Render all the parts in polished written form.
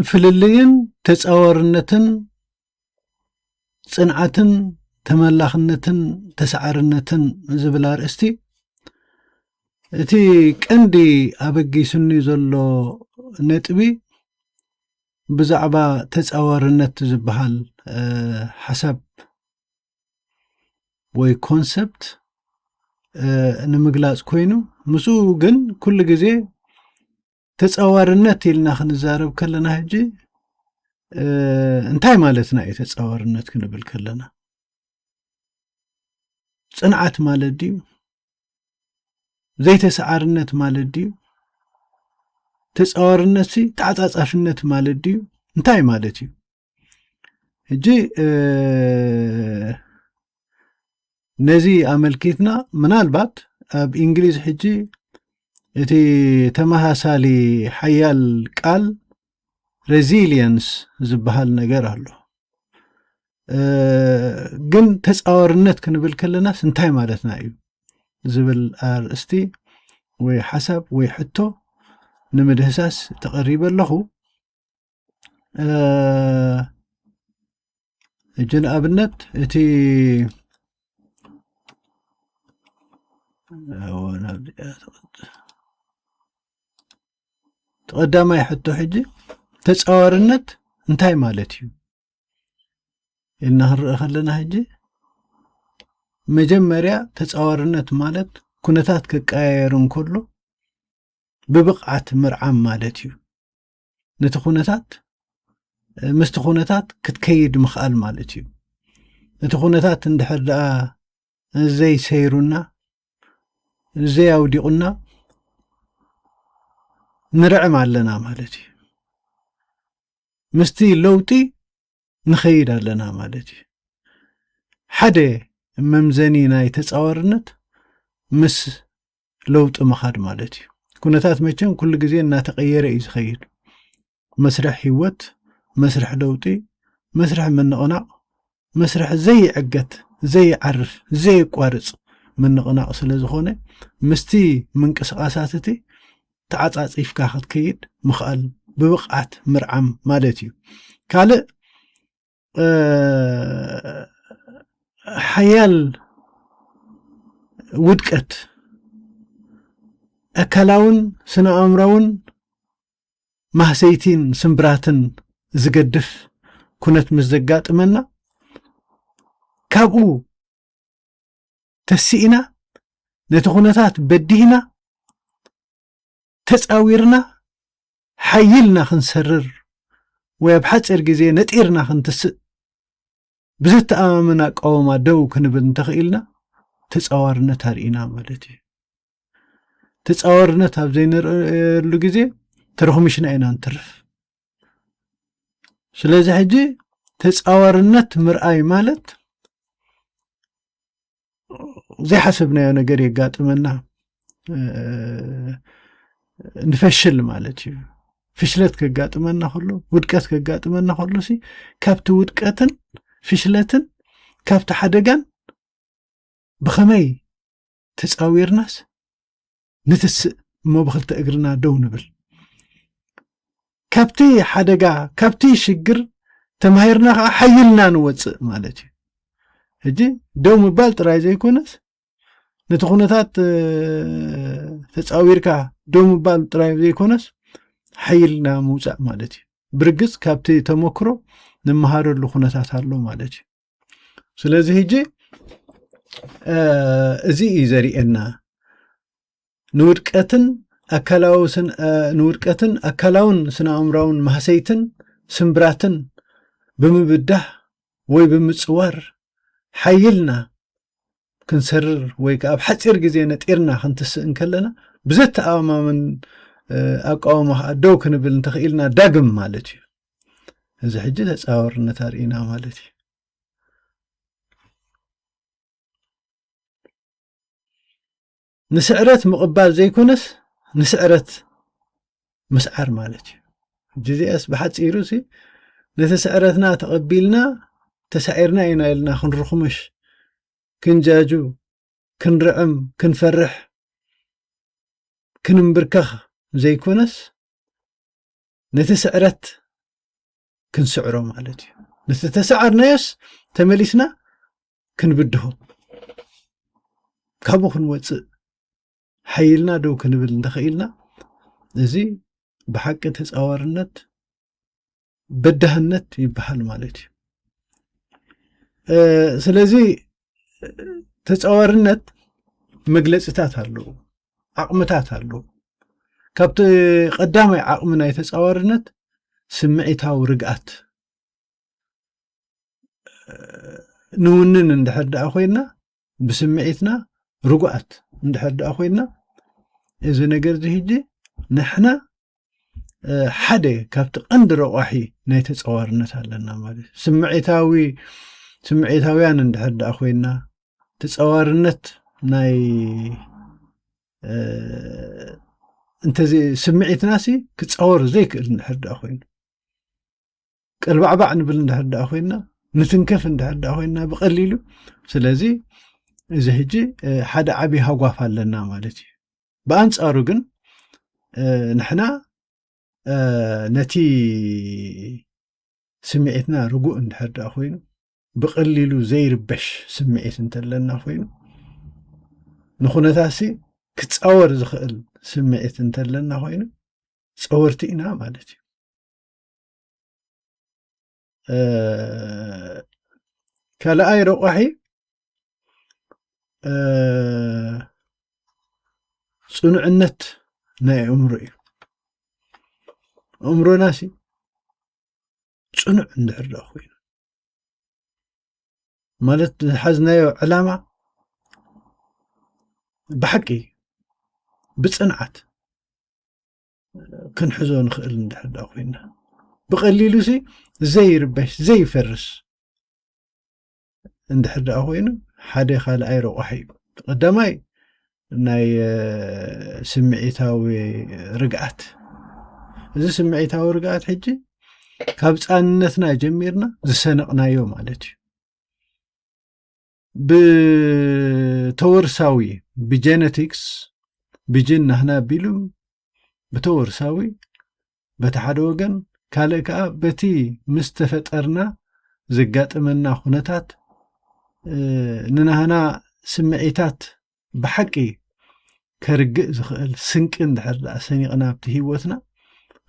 ፍልልይን ተጻዋርነትን ጽንዓትን ተመላኽነትን ተሰዓርነትን ዝብል አርእስቲ እቲ ቀንዲ አበጊስኒ ዘሎ ነጥቢ ብዛዕባ ተጻዋርነት ዝበሃል ሓሳብ ወይ ኮንሰፕት ንምግላጽ ኮይኑ ምስኡ ግን ኩሉ ግዜ ተጻዋርነት ኢልና ክንዛረብ ከለና ሕጂ እንታይ ማለትና እዩ ተጻዋርነት ክንብል ከለና ጽንዓት ማለት ድዩ ዘይተሰዓርነት ማለት ድዩ ተጻዋርነት ተዓጻጻፍነት ማለት ድዩ እንታይ ማለት እዩ ሕጂ ነዚ አመልኪትና ምናልባት ኣብ እንግሊዝ ሕጂ እቲ ተመሳሳሊ ሓያል ቃል ሬዚሊየንስ ዝበሃል ነገር ኣሎ ግን ተጻዋርነት ክንብል ከለናስ እንታይ ማለትና እዩ ዝብል አርእስቲ ወይ ሓሳብ ወይ ሕቶ ንምድህሳስ ተቐሪበ ኣለኹ ሕጂ ንኣብነት እቲ ተቀዳማይ ሕቶ ሕጂ ተጻዋርነት እንታይ ማለት እዩ ኢልና ክንርኢ ከለና ሕጂ መጀመርያ ተጻዋርነት ማለት ኩነታት ክቀያየር እንከሎ ብብቕዓት ምርዓም ማለት እዩ ነቲ ኩነታት ምስቲ ኩነታት ክትከይድ ምኽኣል ማለት እዩ እቲ ኩነታት እንድሕር ደኣ ዘይሰይሩና ዘያውዲቁና ንርዕም ኣለና ማለት እዩ ምስቲ ለውጢ ንኸይድ ኣለና ማለት እዩ ሓደ መምዘኒ ናይ ተጻዋርነት ምስ ለውጢ ምኻድ ማለት እዩ ኩነታት መቸም ኩሉ ግዜ እናተቀየረ እዩ ዝኸይድ መስርሕ ህይወት መስርሕ ለውጢ መስርሕ ምንቕናቕ መስርሕ ዘይዕገት ዘይዓርፍ ዘይቋርጽ ምንቕናቕ ስለ ዝኾነ ምስቲ ምንቅስቓሳት እቲ ተዓጻጺፍካ ክትከይድ ምኽኣል ብብቕዓት ምርዓም ማለት እዩ ካልእ ሓያል ውድቀት ኣካላውን ስነ አእምሮውን ማህሰይቲን ስምብራትን ዝገድፍ ኩነት ምስ ዘጋጥመና ካብኡ ተሲእና ነቲ ኩነታት በዲህና ተጻዊርና ሓይልና ክንሰርር ወይ ኣብ ሓፂር ግዜ ነጢርና ክንትስእ ብዝተኣማምና ኣቃውማ ደው ክንብል እንተኽኢልና ተጻዋርነት ኣርኢና ማለት እዩ ተጻዋርነት ኣብ ዘይንርእየሉ ግዜ ተረኽሚሽና ኢና ንትርፍ ስለዚ ሕጂ ተጻዋርነት ምርኣይ ማለት ዘይሓሰብናዮ ነገር የጋጥመና ንፈሽል ማለት እዩ ፍሽለት ከጋጥመና ከሎ ውድቀት ከጋጥመና ከሎ ሲ ካብቲ ውድቀትን ፍሽለትን ካብቲ ሓደጋን ብኸመይ ተጻዊርናስ ንትስእ እሞ ብኽልተ እግርና ደው ንብል ካብቲ ሓደጋ ካብቲ ሽግር ተማሂርና ከዓ ሓይልና ንወፅእ ማለት እዩ ሕጂ ደው ምባል ጥራይ ዘይኮነስ ነቲ ኩነታት ተጻዊርካ ደው ምባል ጥራይ ዘይኮነስ ሓይልና ምውፃእ ማለት እዩ ብርግጽ ካብቲ ተሞክሮ ንመሃረሉ ኩነታት ኣሎ ማለት እዩ ስለዚ ሕጂ እዚ እዩ ዘሪኤና ንውድቀትን ኣካላውን ስነ አእምሮውን ማህሰይትን ስምብራትን ብምብዳህ ወይ ብምጽዋር ሓይልና ክንሰርር ወይ ኣብ ሓፂር ግዜ ነጢርና ክንትስእ እንከለና ብዘተኣማምን ኣቃውማ ደው ክንብል እንተኽኢልና ዳግም ማለት እዩ እዚ ሕጂ ተጻዋርነት ኣርኢና ማለት እዩ ንስዕረት ምቕባል ዘይኮነስ ንስዕረት ምስዓር ማለት እዩ ጅዚአስ ብሓፂሩ ሲ ነቲ ስዕረትና ተቐቢልና ተሳዒርና ኢና ኢልና ክንርኽምሽ ክንጃጁ ክንርዕም ክንፈርሕ ክንምብርከኽ ዘይኮነስ نتسعرت كنسعره مالتي نتسعرنايس تمليسنا كنبدهم كابو خنوص حيلنا دو كنبل ندخيلنا زي بحق تصاورنت بدهنت يبحال مالتي ስለዚህ ተጻዋርነት መግለጽታት አሉ አቅምታት አሉ ካብቲ ቀዳማይ ዓቅሚ ናይ ተጻዋርነት ስምዒታዊ ርግኣት ንውንን እንድሕር ደኣ ኮይና ብስምዒትና ርጉኣት እንድሕር ደኣ ኮይና እዚ ነገር እዚ ሕጂ ንሕና ሓደ ካብቲ ቀንዲ ረቋሒ ናይ ተጻዋርነት ኣለና ማለት ስምዒታውያን እንድሕር ደኣ ኮይና ተጻዋርነት ናይ እንተዚ ስምዒትናሲ ክጻወር ዘይክእል እንድሕር ደኣ ኮይኑ ቀልባዕባዕ ንብል እንድሕር ደኣ ኮይና ንትንከፍ እንድሕር ደኣ ኮይና ብቐሊሉ ስለዚ እዚ ሕጂ ሓደ ዓቢ ሃጓፍ ኣለና ማለት እዩ ብኣንጻሩ ግን ንሕና ነቲ ስምዒትና ርጉእ እንድሕር ደኣ ኮይኑ ብቐሊሉ ዘይርበሽ ስምዒት እንተለና ኮይኑ ንኹነታሲ ክጻወር ዝኽእል ስምዒት እንተለና ኮይኑ ጸወርቲ ኢና ማለት እዩ ካልኣይ ረቋሒ ጽኑዕነት ናይ እምሮ እዩ እምሮናሲ ጽኑዕ እንድሕር ደኣ ኮይኑ ማለት ሓዝናዮ ዕላማ ብሓቂ ብጽንዓት ክንሕዞ ንኽእል እንድሕር ደኣ ኮይና ብቐሊሉሲ ዘይርበሽ ዘይፈርስ እንድሕር ደኣ ኮይኑ ሓደ ካልኣይ ረቋሒ እዩ ቀዳማይ ናይ ስምዒታዊ ርግኣት እዚ ስምዒታዊ ርግኣት ሕጂ ካብ ጻንነትና ጀሚርና ዝሰነቕናዮ ማለት እዩ ብተወርሳዊ ብጄኔቲክስ ብጅን ናህና ቢሉ ብተወርሳዊ በቲ ሓደ ወገን ካልእ ከዓ በቲ ምስ ተፈጠርና ዘጋጥመና ኩነታት ንናህና ስምዒታት ብሓቂ ከርግእ ዝኽእል ስንቂ እንድሕር ደኣ ሰኒቕና ኣብቲ ሂወትና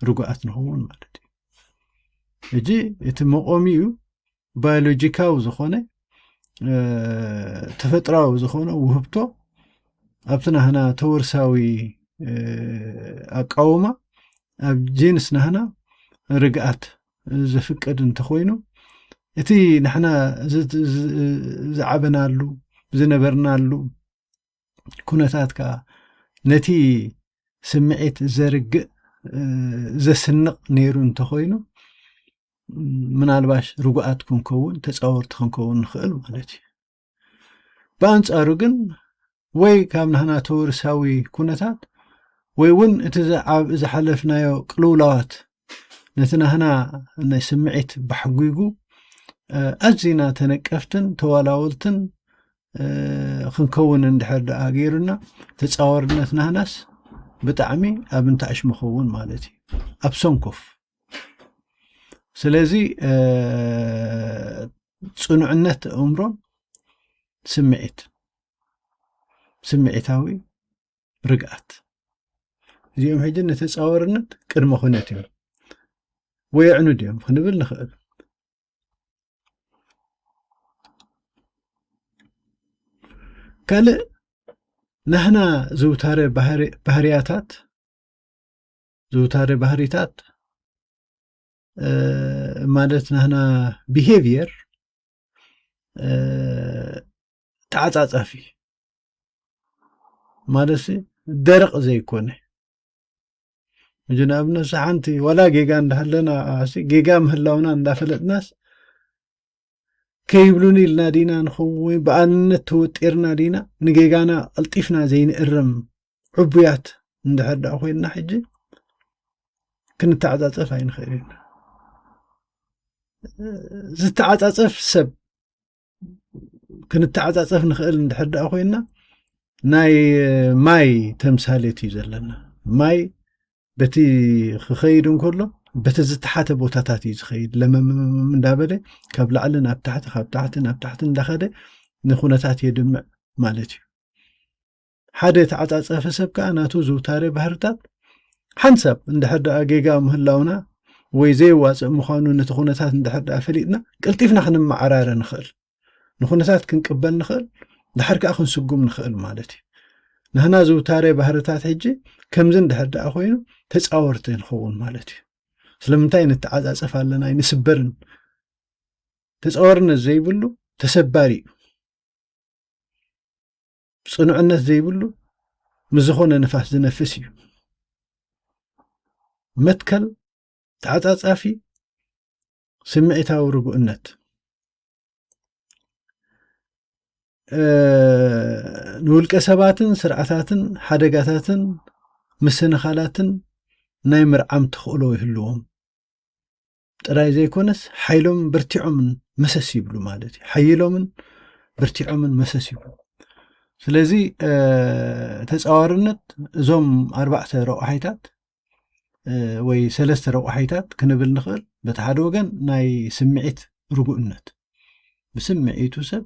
ርጉኣት ንኸውን ማለት እዩ ሕጂ እቲ መቆሚኡ ባዮሎጂካዊ ዝኾነ ተፈጥራዊ ዝኾነ ውህብቶ ኣብቲ ናህና ተወርሳዊ ኣቃውማ ኣብ ጂንስ ናህና ርግኣት ዘፍቅድ እንተኾይኑ እቲ ንሕና ዝዓበናሉ ዝነበርናሉ ኩነታት ከዓ ነቲ ስምዒት ዘርግእ ዘስንቕ ነይሩ እንተኾይኑ ምናልባሽ ርጉኣት ክንከውን ተጻወርቲ ክንከውን ንኽእል ማለት እዩ ብኣንጻሩ ግን ወይ ካብ ናህና ተወርሳዊ ኩነታት ወይ እውን እቲ ዝሓለፍናዮ ቅልውላዋት ነቲ ናህና ናይ ስምዒት ባሕጒጉ ኣዝና ተነቀፍትን ተዋላወልትን ክንከውን እንድሕር ደኣ ገይሩና ተጻዋርነት ናህናስ ብጣዕሚ ኣብ እንታኣሽ መኸውን ማለት እዩ ኣብ ሰንኮፍ ስለዚ ጽኑዕነት እምሮን ስምዒታዊ ርግኣት እዚኦም ሕጂ ነተጻዋርነት ቅድመ ኩነት እዮም ወይ ዕኑድ እዮም ክንብል ንኽእል ካልእ ናህና ዝውታረ ባህሪታት ማለት ናህና ቢሄቪየር ተዓጻጻፊ ማለት ደረቕ ዘይኮነ ንኣብነት ሓንቲ ወላ ጌጋ እንዳሃለና ጌጋ ምህላውና እንዳፈለጥናስ ከይብሉን ኢልና ዲና ንኸውን ብኣንነት ተወጢርና ዲና ንጌጋና ቀልጢፍና ዘይንእረም ዕቡያት እንድሕር ደኣ ኮይንና ሕጂ ክንተዓጻጸፍ ኣይንኽእልን ዝተዓጻጸፍ ሰብ ክንተዓጻጸፍ ንኽእል እንድሕር ደኣ ኮይንና ናይ ማይ ተምሳሌት እዩ ዘለና ማይ በቲ ክኸይድ እንከሎ بتزتحت بوتاتات يزخيد لما مندابله كاب لعلن أبتحت خاب تحتن أبتحتن دخده نخونتات يدمع مالتي حدا تعطى فسب كأناتو زوتاري بهرتات حنسب اندحد أجيجا مهلاونا ويزي واس مخانو نتخونتات اندحد أفليتنا قلتيفنا خنم معرار نخل نخونتات كنقبل نخل دحرك أخن سقوم نخل مالتي نهنا زوتاري بهرتات حجي كمزن دحد أخوينو تتصاورتين خون مالتي سلمنتاي نتعاصف علينا ينسبرن تتصاورنا زي بلو تسباري صنعنا زي بلو مزخونه نفاس زنفسي متكل تعاصافي سمعتاو رجؤنت نولك سباتن سرعتاتن حدقاتاتن مسنخالاتن ناي مرعم تخلو يهلوهم تراي زي كونس حيلهم برتعهم مسس يبلو مالتي حيلهم برتعهم مسس يبلو سلازي تتصاورنت زوم 4 رؤحيتات ወይ 3 ረቑሒታት ክንብል ንኽእል በቲ ሓደ ወገን ናይ ስምዒት ርጉእነት ብስምዒቱ ሰብ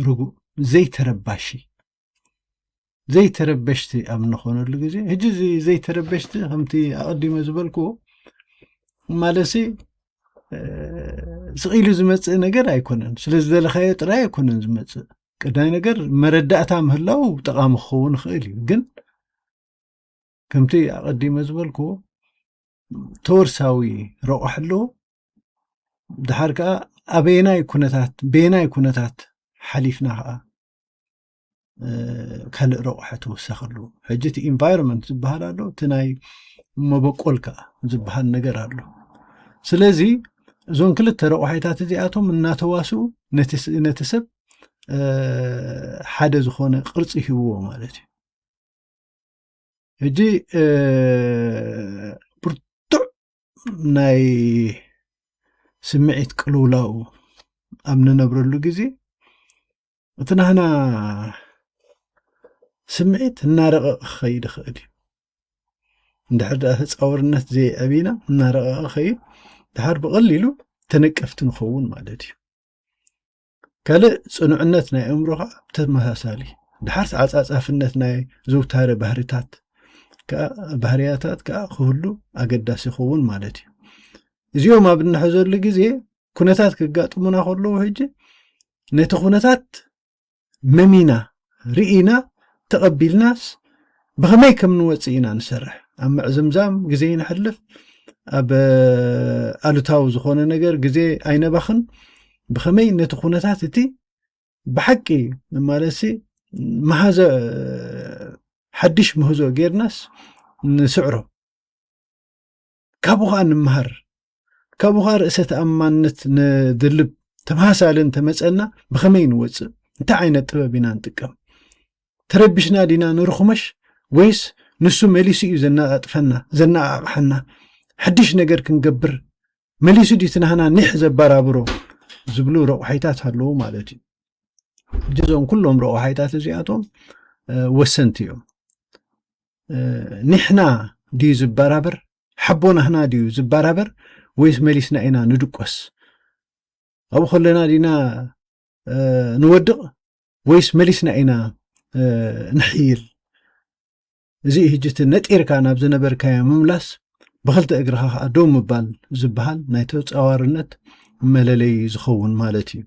ርጉእ ዘይተረበሽቲ ኣብ ንኾነሉ ግዜ ሕጂ ዘይተረበሽቲ ከምቲ ኣቐዲመ ዝበልክዎ ማለሲ ስቂሉ ዝመፅእ ነገር ኣይኮነን ስለዝደለኻዮ ጥራይ ኣይኮነን ዝመፅእ ቀዳይ ነገር መረዳእታ ምህላው ጠቃሚ ክኸውን ይኽእል እዩ ግን ከምቲ ኣቐዲመ ዝበልክዎ ተወርሳዊ ረቑሕ ድሓርካ ኣበየናይ ኩነታት ሓሊፍና ከዓ ካልእ ረቑሕ ተወሰኸሉ ሕጂ እቲ ኢንቫይሮንመንት ዝበሃል ኣሎ እቲ ናይ መበቆልካ ዝበሃል ነገር ኣሎ ስለዚ እዞም ክልተ ረቑሒታት እዚኣቶም እናተዋስኡ ነቲ ሰብ ሓደ ዝኾነ ቅርፂ ሂብዎ ማለት እዩ ሕጂ ናይ ስምዒት ቅልውላው ኣብ ንነብረሉ ግዜ እቲ ናህና ስምዒት እናረቐቐ ክኸይድ ይኽእል እዩ እንድሕር ደኣ ተፃውርነት ዘይዕቢና እናረቐቐ ክኸይድ ድሓር ብቐሊሉ ተነቀፍቲ ንኸውን ማለት እዩ ካልእ ፅኑዕነት ናይ ኣእምሮ ከዓ ተመሳሳሊ ድሓር ዓፃፃፍነት ናይ ዘውታሪ ባህርያታት ከዓ ክህሉ ኣገዳሲ ይኸውን ማለት እዩ እዚኦም ኣብ እንሕዘሉ ግዜ ኩነታት ክጋጥሙና ከለዉ ሕጂ ነቲ ኩነታት መሚና ርኢና ተቐቢልናስ ብኸመይ ከም ንወፅእ ኢና ንሰርሕ ኣብ ምዕዝምዛም ግዜ ይንሕልፍ ኣብ ኣሉታዊ ዝኾነ ነገር ግዜ ኣይነባኽን ብኸመይ ነቲ ኩነታት እቲ ብሓቂ ማለሲ መሃዘ ሓድሽ ምህዞ ጌርናስ ንስዕሮ ካብኡ ከዓ ንምሃር ካብኡ ከዓ ርእሰ ተኣማንነት ንድልብ ተመሳሳልን ተመፀና ብኸመይ ንወፅእ እንታይ ዓይነት ጥበብ ኢና ንጥቀም ተረቢሽና ዲና ንርኹመሽ ወይስ ንሱ መሊሱ እዩ ዘናጣጥፈና ዘናዓቕሐና ሓድሽ ነገር ክንገብር መሊሱ ዲቲ ናህና ኒሕ ዘባራብሮ ዝብሉ ረቑሒታት ኣለዉ ማለት እዩ እዞም ኩሎም ረቑሒታት እዚኣቶም ወሰንቲ እዮም ንሕና ድዩ ዝባራበር ሓቦናህና ድዩ ዝባራበር ወይስ መሊስና ኢና ንድቆስ ኣብኡ ከለና ዲና ንወድቕ ወይስ መሊስና ኢና ንሕይል እዚ ሕጂቲ ነጢርካ ናብ ዝነበርካዮ ምምላስ ብኽልተ እግርኻ ከዓ ደው ምባል ዝበሃል ናይ ተፃዋርነት መለለይ ዝኸውን ማለት እዩ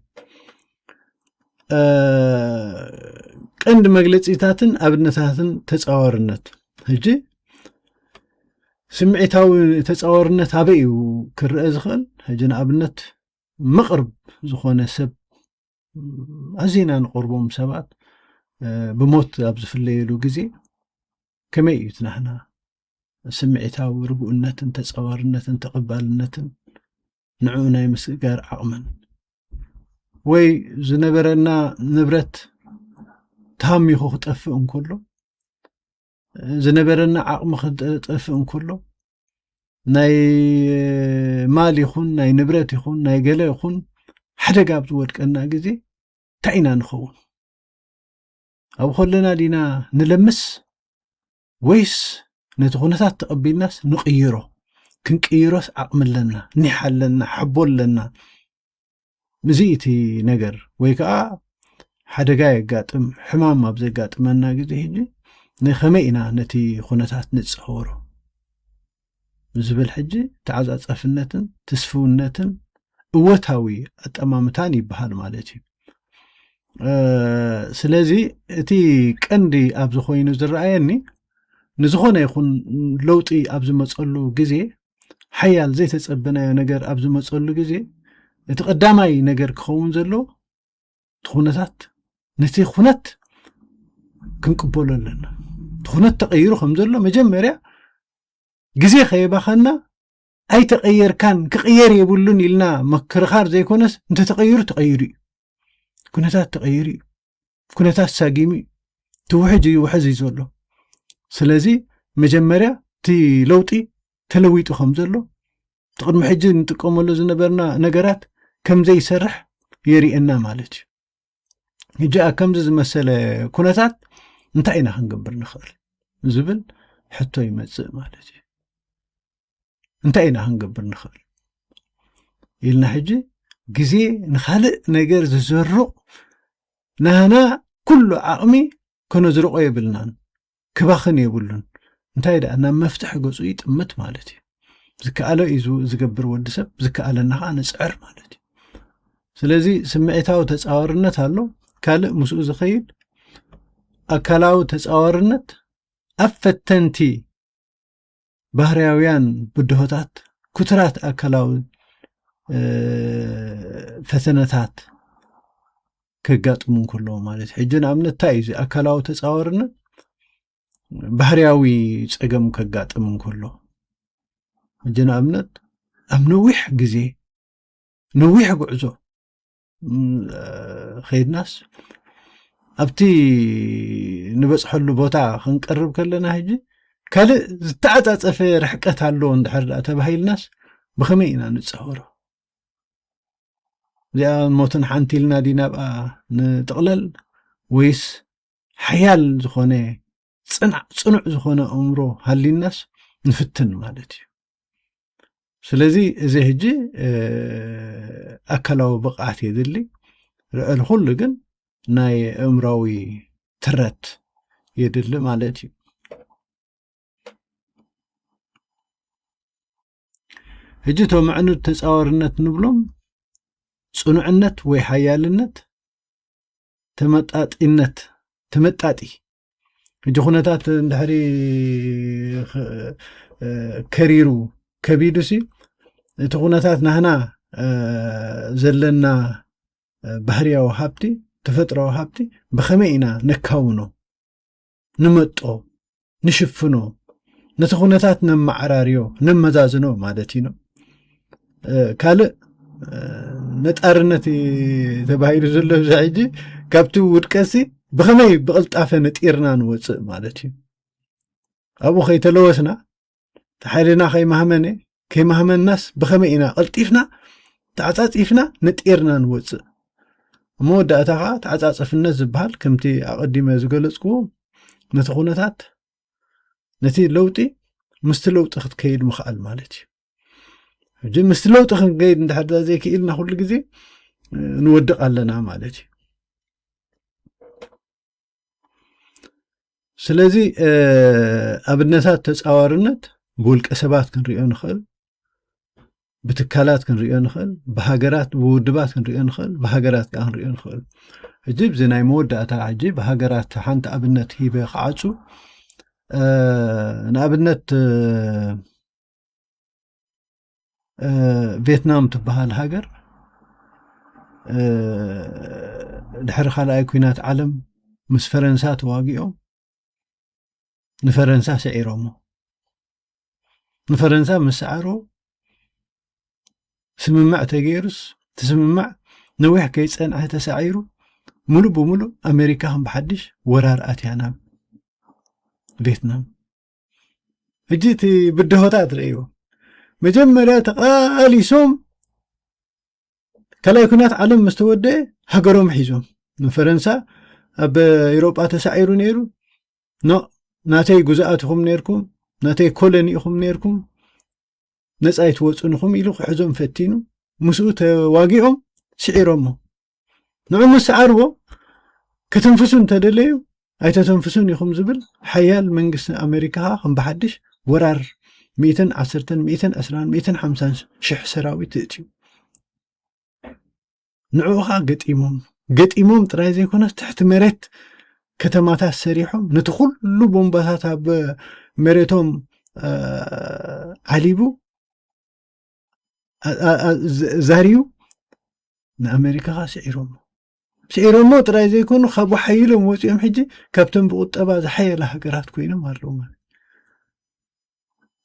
ቀንዲ መግለፂታትን ኣብነታትን ተፃዋርነት ሕጂ ስምዒታዊ ተፃዋርነት ኣበይ እዩ ክርአ ዝኽእል ሕጂ ንኣብነት መቕርብ ዝኾነ ሰብ ኣዝና ንቐርቦም ሰባት ብሞት ኣብ ዝፍለየሉ ግዜ ከመይ እዩ ትናህና ስምዒታዊ ርጉእነትን ተፃዋርነትን ተቐባልነትን ንዕኡ ናይ ምስጋር ዓቕመን ወይ ዝነበረና ንብረት ተሃሚኹ ክጠፍእ እንከሎ ዝነበረና ዓቕሚ ክጠፍእ እንከሎ ናይ ማል ይኹን ናይ ንብረት ይኹን ናይ ገለ ይኹን ሓደጋ ኣብ ዝወድቀና ግዜ እንታይ ኢና ንኸውን ኣብ ከለና ዲና ንለምስ ወይስ ነቲ ኩነታት ተቐቢልናስ ንቕይሮ ክንቅይሮስ ዓቕሚ ኣለና ኒሕ ኣለና ሓቦ ኣለና ምዚእቲ ነገር ወይ ከዓ ሓደጋ የጋጥም ሕማም ኣብ ዘጋጥመና ግዜ ሕጂ ንኸመይ ኢና ነቲ ኩነታት ንፅውሮ ዝብል ሕጂ ተዓፃፃፍነትን ተስፍውነትን እወታዊ ኣጠማምታን ይበሃል ማለት እዩ ስለዚ እቲ ቀንዲ ኣብ ዝኾይኑ ዝረኣየኒ ንዝኾነ ይኹን ለውጢ ኣብ ዝመፀሉ ግዜ ሓያል ዘይተፀበናዮ ነገር ኣብ ዝመፀሉ ግዜ እቲ ቀዳማይ ነገር ክኸውን ዘሎ ትኹነታት ነቲ ኩነት ክንቅበሎ ኣለና ትኹነት ተቐይሩ ከም ዘሎ መጀመርያ ግዜ ከይባኸና ኣይተቐየርካን ክቕየር የብሉን ኢልና መክርኻር ዘይኮነስ እንተተቐይሩ ተቐይሩ እዩ ኩነታት ተቐይሩ እዩ ኩነታት ሳጊሙ እዩ ትውሕጅ እዩ ውሕዝ እዩ ዘሎ ስለዚ መጀመርያ እቲ ለውጢ ተለዊጡ ከም ዘሎ ትቅድሚ ሕጂ ንጥቀመሉ ዝነበርና ነገራት ከም ዘይሰርሕ የሪአና ማለት እዩ ሕጂ ከምዚ ዝመሰለ ኩነታት እንታይ ኢና ክንገብር ንኽእል ዝብል ሕቶ ይመጽእ ማለት እዩ እንታይ ኢና ክንገብር ንኽእል ኢልና ሕጂ ግዜ ንኻልእ ነገር ዝዘርቕ ናና ኩሉ ዓቕሚ ከነዝርቆ የብልናን ክባኽን የብሉን እንታይ ደኣ ናብ መፍትሒ ገጹ ይጥምት ማለት እዩ ዝከኣለ እዩ ዝገብር ወዲ ሰብ ዝከኣለና ከዓ ንፅዕር ማለት እዩ ስለዚ ስምዒታዊ ተፃዋርነት ኣሎ ካልእ ምስኡ ዝኸይድ ኣካላዊ ተፃዋርነት ኣብ ፈተንቲ ባህርያውያን ብድሆታት ኩትራት ኣካላዊ ፈተነታት ከጋጥሙን ከለዎ ማለት ሕጂ ንኣብነት እንታይ እዩ ኣካላዊ ተፃዋርነት ባህርያዊ ፀገም ከጋጥሙን ከሎ ሕጂ ንኣብነት ኣብ ነዊሕ ግዜ ነዊሕ ጉዕዞ ኸይድናስ ኣብቲ ንበፅሐሉ ቦታ ክንቀርብ ከለና ሕጂ ካልእ ዝተዓፃፀፈ ርሕቀት ኣለዎ እንድሕር ዳኣ ተባሂልናስ ብኸመይ ኢና ንፀወሮ እዚኣ ሞትን ሓንቲ ኢልና ዲና ብኣ ንጥቕለል ወይስ ሓያል ዝኾነ ፅኑዕ ዝኾነ እምሮ ሃሊናስ ንፍትን ማለት እዩ ስለዚ እዚ ሕጂ ኣካላዊ ብቕዓት የድሊ ርአል ኩሉ ግን ናይ እምራዊ ትረት የድሊ ማለት እዩ ሕጂ ተመዕኑድ ተፃዋርነት ንብሎም ፅኑዕነት ወይ ሓያልነት ተመጣጢነት ተመጣጢ ሕጂ ኩነታት እንድሕሪ ከሪሩ ከቢዱሲ እቲ ኩነታት ናህና ዘለና ባህርያዊ ሃብቲ ተፈጥሮዊ ሃብቲ ብኸመይ ኢና ነካውኖ ንመጦ ንሽፍኖ ነቲ ኩነታት ነማዕራርዮ ነመዛዝኖ ማለት እዩ ካልእ ነጣርነት ተባሂሉ ዘሎ ብዛ ሕጂ ካብቲ ውድቀሲ ብኸመይ ብቕልጣፈ ነጢርና ንወፅእ ማለት እዩ ኣብኡ ከይተለወስና ተሓይልና ከይማህመናስ ብኸመይ ኢና ቀልጢፍና ተዓፃፂፍና ነጢርና ንወፅእ መወዳእታ ከዓ ተዓፃፅፍነት ዝበሃል ከምቲ ኣቐዲመ ዝገለጽክዎ ነቲ ኩነታት ነቲ ለውጢ ምስቲ ለውጢ ክትከይድ ምኽኣል ማለት እዩ ሕጂ ምስቲ ለውጢ ክንከይድ እንድሕር ዘይክኢልና ኩሉ ግዜ ንወድቕ ኣለና ማለት እዩ ስለዚ ኣብነታት ተፃዋርነት ብውልቀ ሰባት ክንሪኦ ንኽእል ብትካላት ክንሪኦ ንኽእል ብሃገራት ብውድባት ክንሪኦ ንኽእል ብሃገራት ከዓ ክንሪኦ ንኽእል ሕጂ ብዚ ናይ መወዳእታ ሕጂ ብሃገራት ሓንቲ ኣብነት ሂበ ክዓፁ ንኣብነት ቪየትናም ትበሃል ሃገር ድሕሪ ካልኣይ ኩናት ዓለም ምስ ፈረንሳ ተዋጊኦም ንፈረንሳ ሰዒሮሞ ንፈረንሳ ምስ ሰዓሮ ስምማዕ ተገይሩስ ትስምማዕ ነዊሕ ከይፀንዐ ተሳዒሩ ሙሉእ ብሙሉእ ኣሜሪካ ከም ብሓድሽ ወራር ኣትያ ናብ ቪየትናም ሕጂ እቲ ብድሆታት ርእይዎ መጀመርያ ተቃሊሶም ካልኣይ ኩናት ዓለም ምስ ተወድአ ሃገሮም ሒዞም ንፈረንሳ ኣብ ኤውሮጳ ተሳዒሩ ነይሩ ናተይ ጉዛኣት ኢኹም ነርኩም ናተይ ኮሎኒ ኢኹም ነርኩም نص يتوصنكم إلو حزم فتينو مسؤول تواجيهم سعيرهم نعم سعره كتنفسون تدليو أي تنفسون يخم زبل حيال منجس أمريكا هم بحدش ورار 210 210 250 شح سراوي تأتيو نعوها قد إمام ترى زي كنا تحت مرت كتماتها سريحهم ندخل له بومباتها بمرتهم عليبو زاريو نأمريكا سعيرهم ترى زي كنا خابو حيلهم وسيم حجي كابتن بقطبة زحيل هجرات كوينة مالهم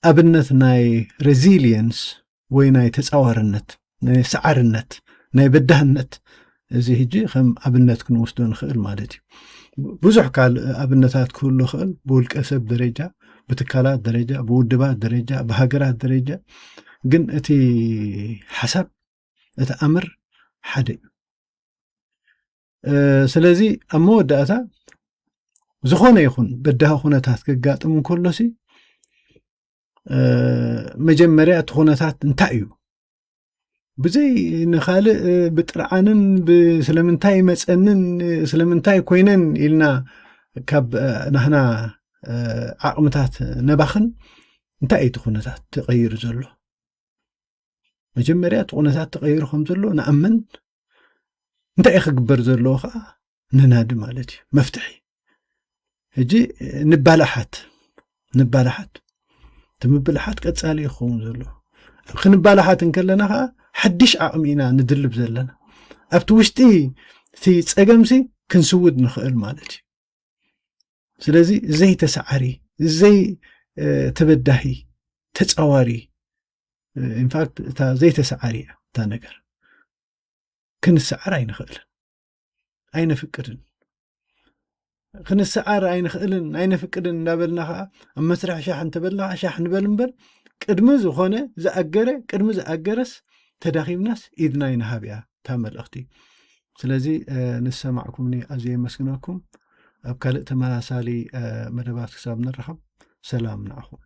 أبنت ناي ريزيلينس ويناي تسعورنت ناي سعرنت ناي بدهنت زي هجي خم أبنت كنوستون خير مالتي بزح قال أبنتات كله خل بولك أسب درجة بتكالات درجة بودبات درجة بهجرات درجة جن أتي حسب أمر حد سلازي أمود داتا زخونة يخون بدها خونتات كجات من كله سي مجمرات خونتات انتعيو بزي نخالق بترعانن بسلمنتاي مسأنن سلمنتاي كوينن إلنا كاب نحنا عقمتات نبخن انتاي تخونتات تغير زلو مجمرات خونتات تغير خم زلو نأمن انتاي خقبر زلو ننادي مالتي مفتحي هجي نبالحات تمبلحات كتصالي يخون زلو خنبالحات نكلنا حدش عقمينا ندلب زلنا أبتوشتي في تسقمسي كنسود نخيل مالتي سلازي زي تسعري زي تبدهي تتصواري in fact تا زي تسعري تا نجر كن السعر أين خيل أين فكرن خن السعر أين فكرن نابلنا أما سرح شاحن تبلنا شاحن بلنبل قدم زخونه زأجره قدم زأجرس تداخل ناس إذنا ينهابيا تامل أختي سلازي نسمعكم ني أزي مسكناكم أبكالئ تمارسالي مدبات كسابنا الرحم سلام نعخو